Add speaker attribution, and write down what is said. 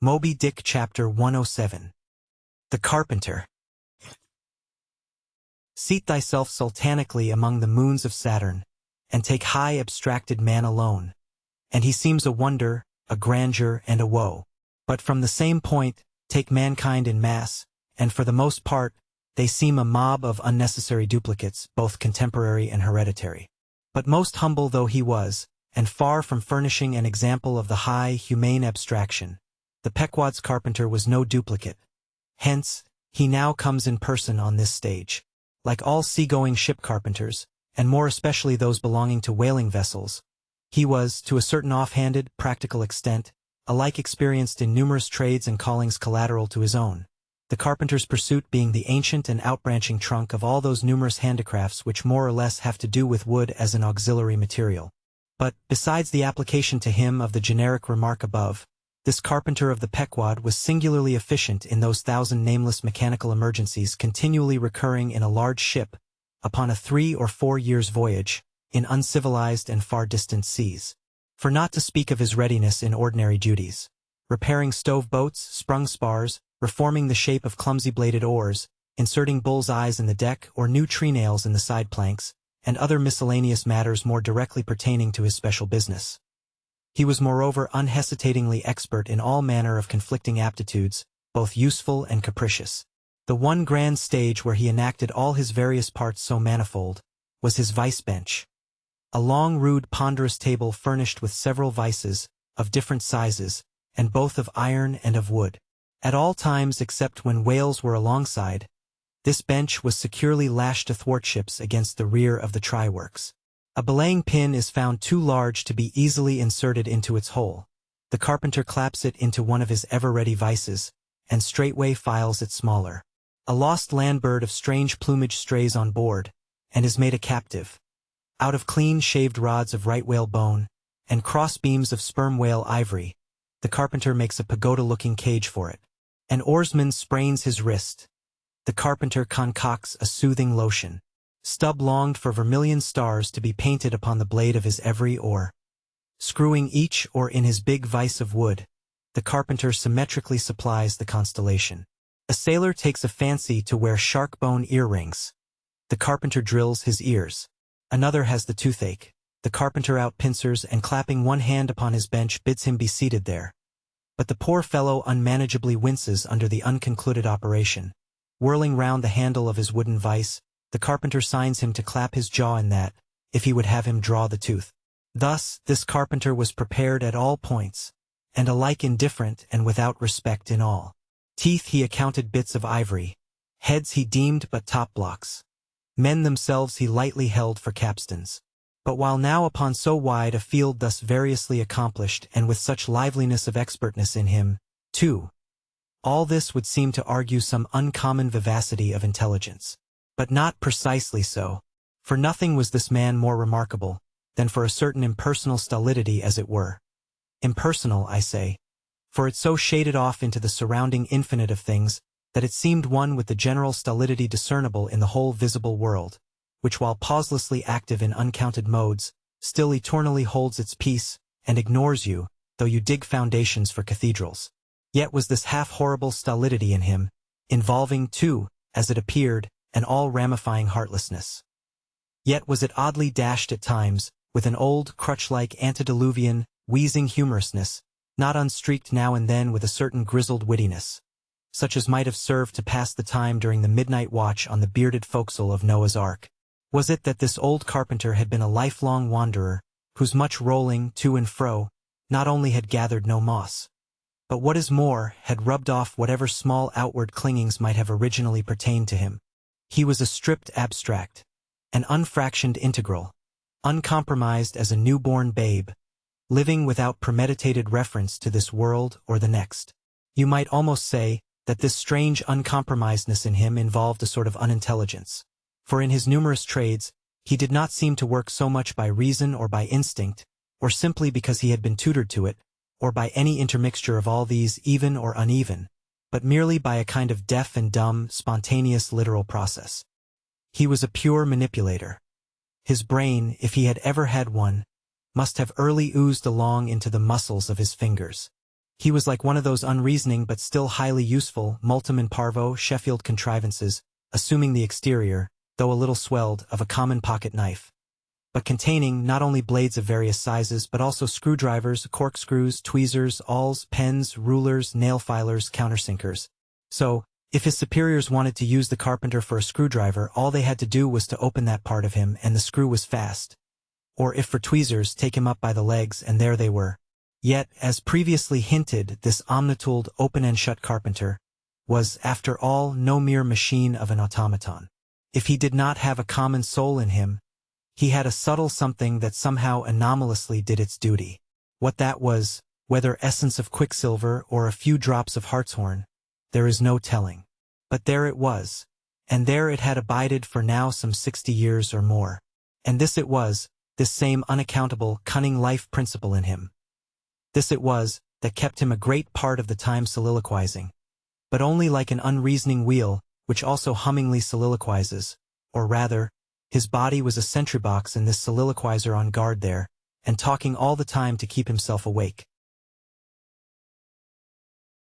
Speaker 1: Moby Dick Chapter 107. The Carpenter. Seat thyself sultanically among the moons of Saturn, and take high abstracted man alone. And he seems a wonder, a grandeur, and a woe. But from the same point, take mankind in mass, and for the most part, they seem a mob of unnecessary duplicates, both contemporary and hereditary. But most humble though he was, and far from furnishing an example of the high, humane abstraction, the Pequod's carpenter was no duplicate. Hence, he now comes in person on this stage. Like all seagoing ship carpenters, and more especially those belonging to whaling vessels, he was, to a certain offhanded, practical extent, alike experienced in numerous trades and callings collateral to his own, the carpenter's pursuit being the ancient and outbranching trunk of all those numerous handicrafts which more or less have to do with wood as an auxiliary material. But, besides the application to him of the generic remark above, this carpenter of the Pequod was singularly efficient in those thousand nameless mechanical emergencies continually recurring in a large ship, upon a 3 or 4 years' voyage, in uncivilized and far distant seas. For not to speak of his readiness in ordinary duties, repairing stove boats, sprung spars, reforming the shape of clumsy-bladed oars, inserting bull's eyes in the deck or new tree-nails in the side planks, and other miscellaneous matters more directly pertaining to his special business. He was moreover unhesitatingly expert in all manner of conflicting aptitudes, both useful and capricious. The one grand stage where he enacted all his various parts so manifold, was his vice-bench. A long, rude, ponderous table furnished with several vices, of different sizes, and both of iron and of wood. At all times except when whales were alongside, this bench was securely lashed athwartships against the rear of the try-works. A belaying pin is found too large to be easily inserted into its hole. The carpenter claps it into one of his ever-ready vices, and straightway files it smaller. A lost land bird of strange plumage strays on board, and is made a captive. Out of clean-shaved rods of right whale bone, and cross-beams of sperm whale ivory, the carpenter makes a pagoda-looking cage for it. An oarsman sprains his wrist. The carpenter concocts a soothing lotion. Stubb longed for vermilion stars to be painted upon the blade of his every oar. Screwing each oar in his big vise of wood, the carpenter symmetrically supplies the constellation. A sailor takes a fancy to wear shark-bone earrings. The carpenter drills his ears. Another has the toothache. The carpenter out-pincers and clapping one hand upon his bench bids him be seated there. But the poor fellow unmanageably winces under the unconcluded operation. Whirling round the handle of his wooden vise, the carpenter signs him to clap his jaw in that, if he would have him draw the tooth. Thus, this carpenter was prepared at all points, and alike indifferent and without respect in all. Teeth he accounted bits of ivory, heads he deemed but top-blocks. Men themselves he lightly held for capstans. But while now upon so wide a field thus variously accomplished and with such liveliness of expertness in him, too, all this would seem to argue some uncommon vivacity of intelligence. But not precisely so, for nothing was this man more remarkable than for a certain impersonal stolidity as it were. Impersonal, I say, for it so shaded off into the surrounding infinite of things that it seemed one with the general stolidity discernible in the whole visible world, which while pauselessly active in uncounted modes, still eternally holds its peace, and ignores you, though you dig foundations for cathedrals. Yet was this half-horrible stolidity in him, involving, too, as it appeared, an all-ramifying heartlessness. Yet was it oddly dashed at times, with an old, crutch-like antediluvian, wheezing humorousness, not unstreaked now and then with a certain grizzled wittiness, such as might have served to pass the time during the midnight watch on the bearded forecastle of Noah's Ark. Was it that this old carpenter had been a lifelong wanderer, whose much rolling to and fro not only had gathered no moss, but what is more, had rubbed off whatever small outward clingings might have originally pertained to him? He was a stripped abstract, an unfractioned integral, uncompromised as a newborn babe, living without premeditated reference to this world or the next. You might almost say that this strange uncompromisedness in him involved a sort of unintelligence, for in his numerous trades, he did not seem to work so much by reason or by instinct, or simply because he had been tutored to it, or by any intermixture of all these even or uneven, but merely by a kind of deaf and dumb, spontaneous literal process. He was a pure manipulator. His brain, if he had ever had one, must have early oozed along into the muscles of his fingers. He was like one of those unreasoning but still highly useful multum in parvo Sheffield contrivances, assuming the exterior, though a little swelled, of a common pocket knife, but containing not only blades of various sizes but also screwdrivers, corkscrews, tweezers, awls, pens, rulers, nail filers, countersinkers. So, if his superiors wanted to use the carpenter for a screwdriver, all they had to do was to open that part of him and the screw was fast. Or if for tweezers, take him up by the legs and there they were. Yet, as previously hinted, this omnitooled open-and-shut carpenter was, after all, no mere machine of an automaton. If he did not have a common soul in him, he had a subtle something that somehow anomalously did its duty. What that was, whether essence of quicksilver or a few drops of hartshorn, there is no telling. But there it was, and there it had abided for now some 60 years or more. And this it was, this same unaccountable, cunning life principle in him. This it was, that kept him a great part of the time soliloquizing, but only like an unreasoning wheel, which also hummingly soliloquizes, or rather, his body was a sentry box in this soliloquizer on guard there, and talking all the time to keep himself awake.